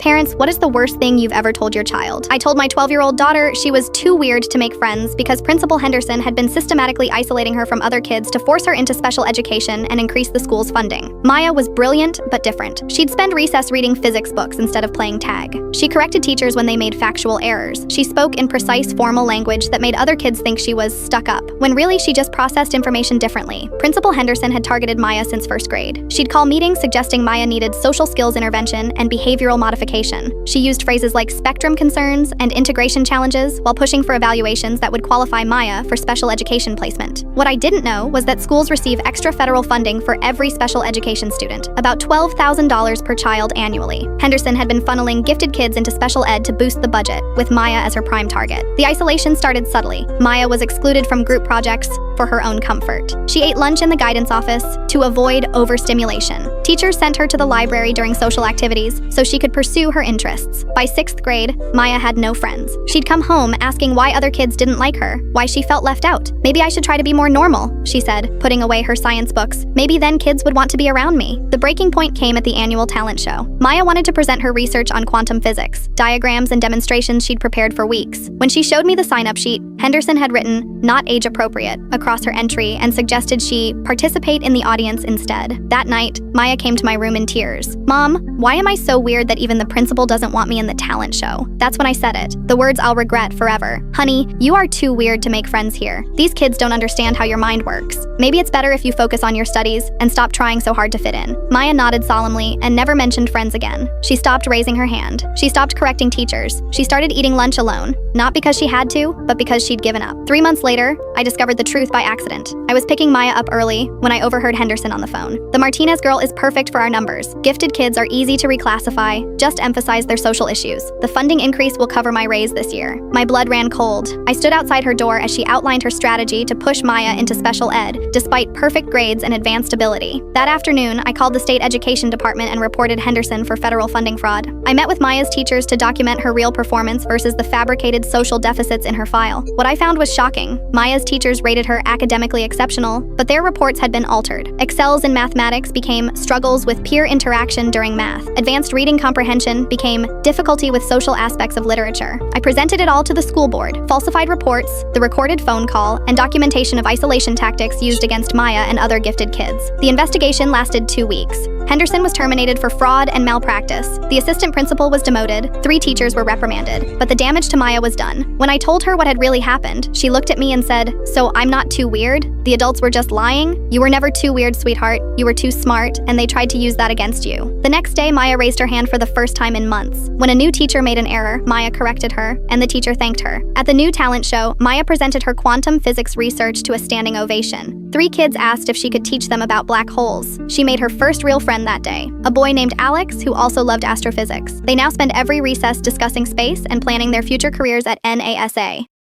Parents, what is the worst thing you've ever told your child? I told my 12-year-old daughter she was too weird to make friends because Principal Henderson had been systematically isolating her from other kids to force her into special education and increase the school's funding. Maya was brilliant, but different. She'd spend recess reading physics books instead of playing tag. She corrected teachers when they made factual errors. She spoke in precise, formal language that made other kids think she was stuck up, when really she just processed information differently. Principal Henderson had targeted Maya since first grade. She'd call meetings suggesting Maya needed social skills intervention and behavioral modification. She used phrases like spectrum concerns and integration challenges while pushing for evaluations that would qualify Maya for special education placement. What I didn't know was that schools receive extra federal funding for every special education student, about $12,000 per child annually. Henderson had been funneling gifted kids into special ed to boost the budget, with Maya as her prime target. The isolation started subtly. Maya was excluded from group projects for her own comfort. She ate lunch in the guidance office to avoid overstimulation. Teachers sent her to the library during social activities so she could pursue her interests. By 6th grade, Maya had no friends. She'd come home asking why other kids didn't like her, why she felt left out. Maybe I should try to be more normal, she said, putting away her science books. Maybe then kids would want to be around me. The breaking point came at the annual talent show. Maya wanted to present her research on quantum physics, diagrams and demonstrations she'd prepared for weeks. When she showed me the sign-up sheet, Henderson had written, "Not age appropriate," across her entry and suggested she participate in the audience instead. That night, Maya came to my room in tears. "Mom, why am I so weird that even the principal doesn't want me in the talent show?" That's when I said it. The words I'll regret forever. "Honey, you are too weird to make friends here. These kids don't understand how your mind works. Maybe it's better if you focus on your studies and stop trying so hard to fit in." Maya nodded solemnly and never mentioned friends again. She stopped raising her hand. She stopped correcting teachers. She started eating lunch alone, not because she had to, but because she'd given up. 3 months later, I discovered the truth by accident. I was picking Maya up early when I overheard Henderson on the phone. "The Martinez girl is perfect for our numbers. Gifted kids are easy to reclassify. Just emphasize their social issues. The funding increase will cover my raise this year." My blood ran cold. I stood outside her door as she outlined her strategy to push Maya into special ed, despite perfect grades and advanced ability. That afternoon, I called the state education department and reported Henderson for federal funding fraud. I met with Maya's teachers to document her real performance versus the fabricated social deficits in her file. What I found was shocking. Maya's teachers rated her academically exceptional, but their reports had been altered. Excels in mathematics became struggles with peer interaction during math. Advanced reading comprehension became difficulty with social aspects of literature. I presented it all to the school board. Falsified reports, the recorded phone call, and documentation of isolation tactics used against Maya and other gifted kids. The investigation lasted 2 weeks. Henderson was terminated for fraud and malpractice. The assistant principal was demoted. 3 teachers were reprimanded. But the damage to Maya was done. When I told her what had really happened, she looked at me and said, "So I'm not too weird? The adults were just lying? You were never too weird, sweetheart. You were too smart, and they tried to use that against you." The next day, Maya raised her hand for the first time in months. When a new teacher made an error, Maya corrected her, and the teacher thanked her. At the new talent show, Maya presented her quantum physics research to a standing ovation. 3 kids asked if she could teach them about black holes. She made her first real friend that day, a boy named Alex who also loved astrophysics. They now spend every recess discussing space and planning their future careers at NASA.